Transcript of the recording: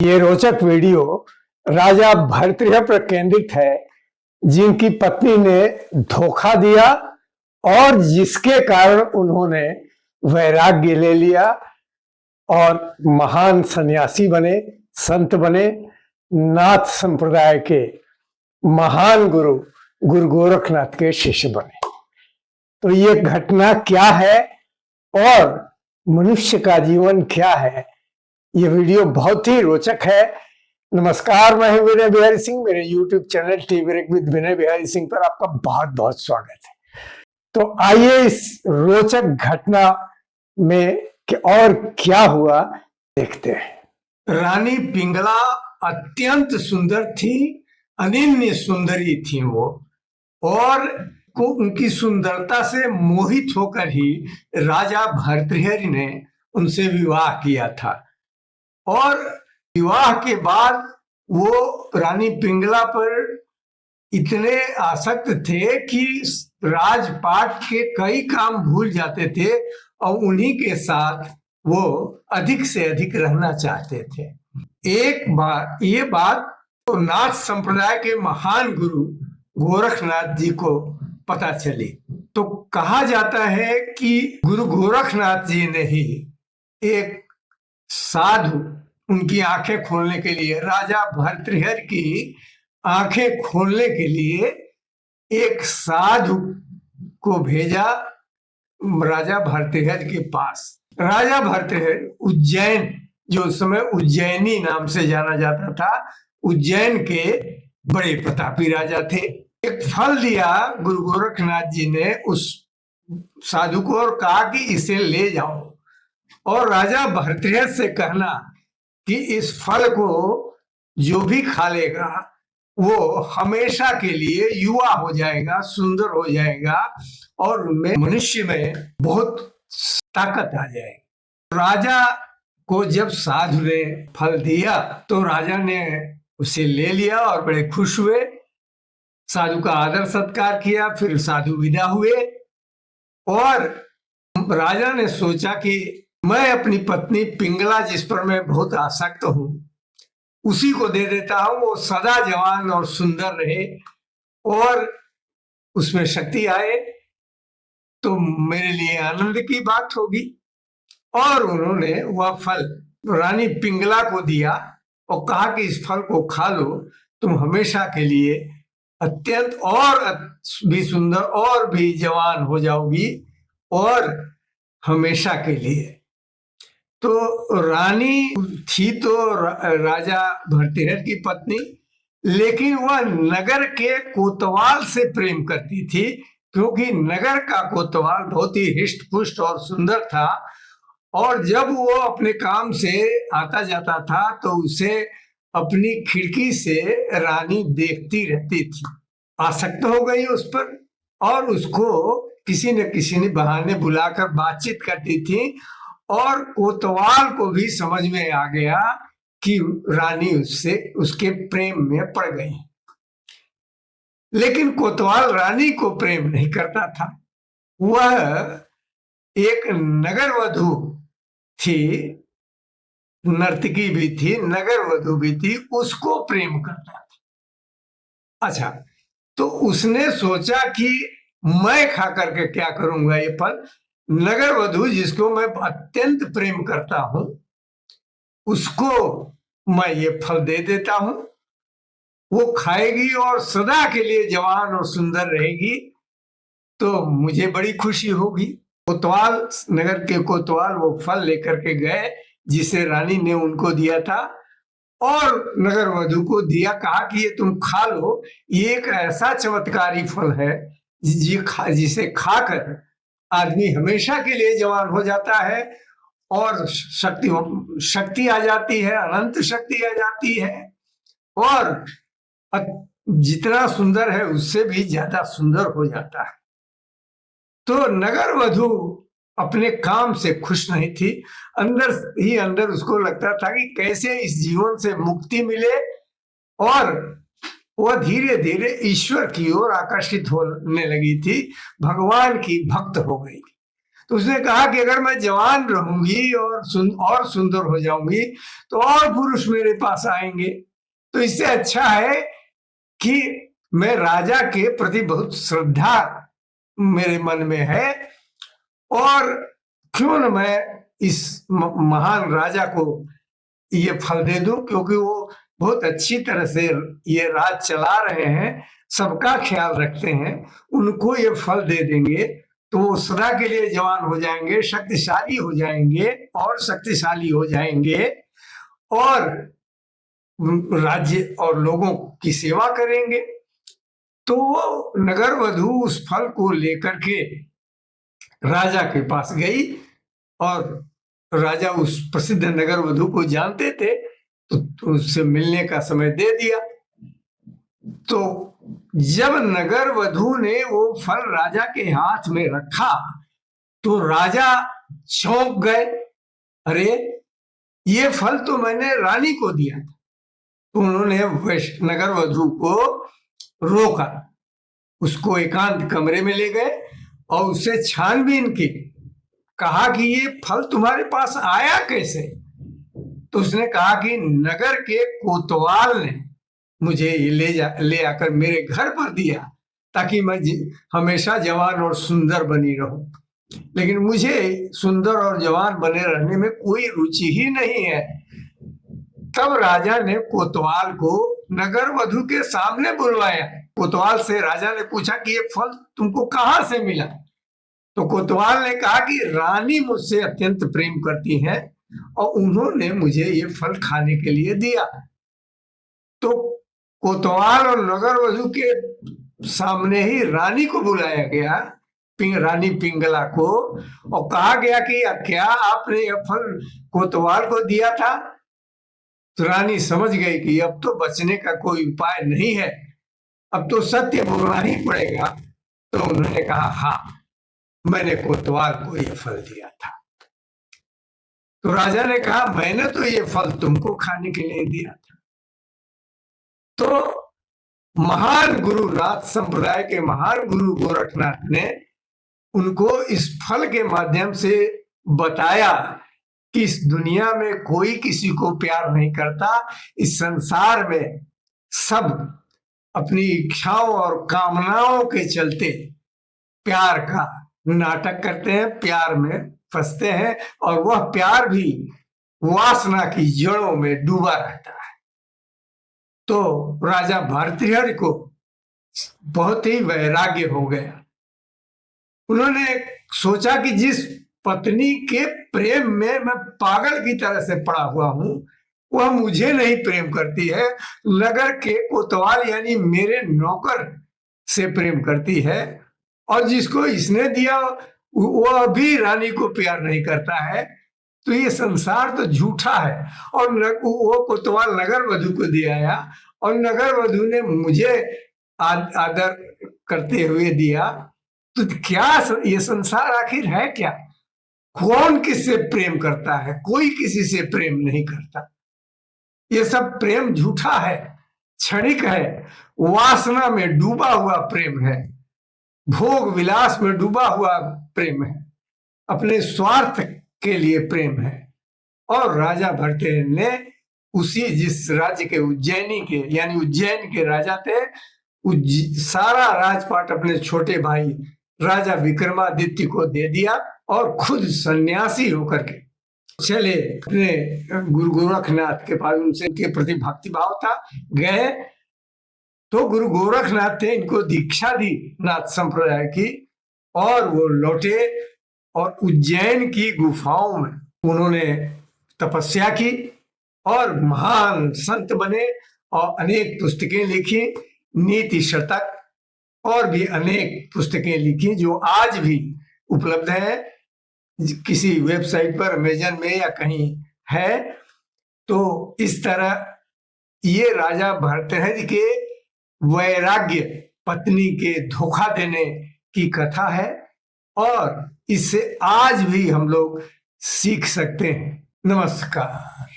ये रोचक वीडियो राजा भर्तृहरि पर केंद्रित है, जिनकी पत्नी ने धोखा दिया और जिसके कारण उन्होंने वैराग्य ले लिया और महान सन्यासी बने, संत बने, नाथ संप्रदाय के महान गुरु गुरु गोरखनाथ के शिष्य बने। तो ये घटना क्या है और मनुष्य का जीवन क्या है, ये वीडियो बहुत ही रोचक है। नमस्कार, मैं हूं विनय बिहारी सिंह। मेरे YouTube channel tea break with Vinay Bihari Singh पर आपका बहुत बहुत स्वागत है। तो आइए इस रोचक घटना में और क्या हुआ देखते हैं। रानी पिंगला अत्यंत सुंदर थी, अनन्य सुंदरी थी वो, और उनकी सुंदरता से मोहित होकर ही राजा भर्तृहरि ने उनसे विवाह किया था। और विवाह के बाद वो रानी पिंगला पर इतने आसक्त थे कि राजपाट के कई काम भूल जाते थे और उन्हीं के साथ वो अधिक से अधिक रहना चाहते थे। एक बार ये बात तो नाथ संप्रदाय के महान गुरु गोरखनाथ जी को पता चली, तो कहा जाता है कि गुरु गोरखनाथ जी ने ही एक साधु उनकी आंखें खोलने के लिए, राजा भर्तृहरि की आंखें खोलने के लिए एक साधु को भेजा राजा भर्तृहरि के पास। राजा भर्तृहरि उज्जैन, जो उस समय उज्जैनी नाम से जाना जाता था, उज्जैन के बड़े प्रतापी राजा थे। एक फल दिया गुरु गोरखनाथ जी ने उस साधु को और कहा कि इसे ले जाओ और राजा भर्तृहरि से कहना कि इस फल को जो भी खा लेगा वो हमेशा के लिए युवा हो जाएगा, सुंदर हो जाएगा और उनमें, मनुष्य में बहुत ताकत आ जाएगी। राजा को जब साधु ने फल दिया तो राजा ने उसे ले लिया और बड़े खुश हुए, साधु का आदर सत्कार किया। फिर साधु विदा हुए और राजा ने सोचा कि मैं अपनी पत्नी पिंगला, जिस पर मैं बहुत आसक्त हूं, उसी को दे देता हूं। वो सदा जवान और सुंदर रहे और उसमें शक्ति आए तो मेरे लिए आनंद की बात होगी। और उन्होंने वह फल रानी पिंगला को दिया और कहा कि इस फल को खा लो, तुम हमेशा के लिए अत्यंत और भी सुंदर और भी जवान हो जाओगी और हमेशा के लिए। तो रानी थी तो राजा भर्तृहरि की पत्नी, लेकिन वह नगर के कोतवाल से प्रेम करती थी, क्योंकि नगर का कोतवाल बहुत ही हिष्ट पुष्ट और सुंदर था। और जब वो अपने काम से आता जाता था तो उसे अपनी खिड़की से रानी देखती रहती थी, आसक्त हो गई उस पर और उसको किसी न किसी ने बहाने बुलाकर बातचीत करती थी। और कोतवाल को भी समझ में आ गया कि रानी उससे, उसके प्रेम में पड़ गई। लेकिन कोतवाल रानी को प्रेम नहीं करता था। वह एक नगर वधू थी, नर्तकी भी थी, नगर वधू भी थी, उसको प्रेम करता था। अच्छा, तो उसने सोचा कि मैं खा करके क्या करूंगा ये फल, नगर वधू जिसको मैं अत्यंत प्रेम करता हूं उसको मैं ये फल दे देता हूं, वो खाएगी और सदा के लिए जवान और सुंदर रहेगी, तो मुझे बड़ी खुशी होगी। कोतवाल, नगर के कोतवाल वो फल लेकर के गए जिसे रानी ने उनको दिया था और नगर वधू को दिया, कहा कि ये तुम खा लो, ये एक ऐसा चमत्कारी फल है जिसे खाकर आदमी हमेशा के लिए जवान हो जाता है और शक्ति आ जाती है, अनंत शक्ति आ जाती है और जितना सुंदर है उससे भी ज्यादा सुंदर हो जाता है। तो नगर वधू अपने काम से खुश नहीं थी, अंदर ही अंदर उसको लगता था कि कैसे इस जीवन से मुक्ति मिले, और वह धीरे धीरे ईश्वर की ओर आकर्षित होने लगी थी, भगवान की भक्त हो गई। तो उसने कहा कि अगर मैं जवान रहूंगी और सुंदर हो जाऊंगी तो और पुरुष मेरे पास आएंगे, तो इससे अच्छा है कि मैं राजा के प्रति बहुत श्रद्धा मेरे मन में है, और क्यों न मैं इस महान राजा को ये फल दे दूं, क्योंकि वो बहुत अच्छी तरह से ये राज चला रहे हैं, सबका ख्याल रखते हैं, उनको ये फल दे देंगे तो वो सदा के लिए जवान हो जाएंगे, शक्तिशाली हो जाएंगे और शक्तिशाली हो जाएंगे, और राज्य और लोगों की सेवा करेंगे। तो वो नगर वधू उस फल को लेकर के राजा के पास गई, और राजा उस प्रसिद्ध नगर वधू को जानते थे, तो उससे मिलने का समय दे दिया। तो जब नगर वधू ने वो फल राजा के हाथ में रखा तो राजा चौंक गए, अरे ये फल तो मैंने रानी को दिया था। तो उन्होंने नगर वधू को रोका, उसको एकांत कमरे में ले गए और उससे छानबीन की, कहा कि ये फल तुम्हारे पास आया कैसे? तो उसने कहा कि नगर के कोतवाल ने मुझे ये ले आकर मेरे घर पर दिया ताकि मैं हमेशा जवान और सुंदर बनी रहूं, लेकिन मुझे सुंदर और जवान बने रहने में कोई रुचि ही नहीं है। तब राजा ने कोतवाल को नगर वधू के सामने बुलवाया। कोतवाल से राजा ने पूछा कि ये फल तुमको कहां से मिला? तो कोतवाल ने कहा कि रानी मुझसे अत्यंत प्रेम करती है और उन्होंने मुझे ये फल खाने के लिए दिया। तो कोतवाल और नगर वधू के सामने ही रानी को बुलाया गया, रानी पिंगला को, और कहा गया कि क्या आपने यह फल कोतवाल को दिया था? तो रानी समझ गई कि अब तो बचने का कोई उपाय नहीं है, अब तो सत्य बोलना ही पड़ेगा। तो उन्होंने कहा, हाँ, मैंने कोतवाल को यह फल दिया था। तो राजा ने कहा, मैंने तो ये फल तुमको खाने के लिए दिया था। तो महान गुरु नाथ संप्रदाय के महान गुरु गोरखनाथ ने उनको इस फल के माध्यम से बताया कि इस दुनिया में कोई किसी को प्यार नहीं करता, इस संसार में सब अपनी इच्छाओं और कामनाओं के चलते प्यार का नाटक करते हैं, प्यार में फंसते हैं, और वह प्यार भी वासना की जड़ों में डूबा रहता है। तो राजा भर्तृहरि को बहुत ही वैराग्य हो गया। उन्होंने सोचा कि जिस पत्नी के प्रेम में मैं पागल की तरह से पड़ा हुआ हूं, वह मुझे नहीं प्रेम करती है, नगर के कोतवाल यानी मेरे नौकर से प्रेम करती है, और जिसको इसने दिया वह भी रानी को प्यार नहीं करता है, तो ये संसार तो झूठा है। और वो कोतवाल नगर वधू को दिया आया, और नगर वधू ने मुझे आदर करते हुए दिया, तो क्या ये संसार आखिर है क्या? कौन किससे प्रेम करता है? कोई किसी से प्रेम नहीं करता। ये सब प्रेम झूठा है, क्षणिक है, वासना में डूबा हुआ प्रेम है, भोग विलास में डूबा हुआ प्रेम है, अपने स्वार्थ के लिए प्रेम है। और राजा भर्तृहरि ने उसी जिस राज्य के उज्जैनी के यानी उज्जैन के राजा थे, सारा राजपाट अपने छोटे भाई राजा विक्रमादित्य को दे दिया और खुद सन्यासी होकर के चले अपने गुरु गोरखनाथ के पास। उनके प्रति भक्ति भाव था, गए तो गुरु गोरखनाथ ने इनको दीक्षा दी नाथ संप्रदाय की, और वो लौटे और उज्जैन की गुफाओं में उन्होंने तपस्या की और महान संत बने और अनेक पुस्तकें लिखी, नीति शतक और भी अनेक पुस्तकें लिखी जो आज भी उपलब्ध है किसी वेबसाइट पर, अमेजन में या कहीं है। तो इस तरह ये राजा भर्तृहरि के वैराग्य, पत्नी के धोखा देने की कथा है, और इससे आज भी हम लोग सीख सकते हैं। नमस्कार।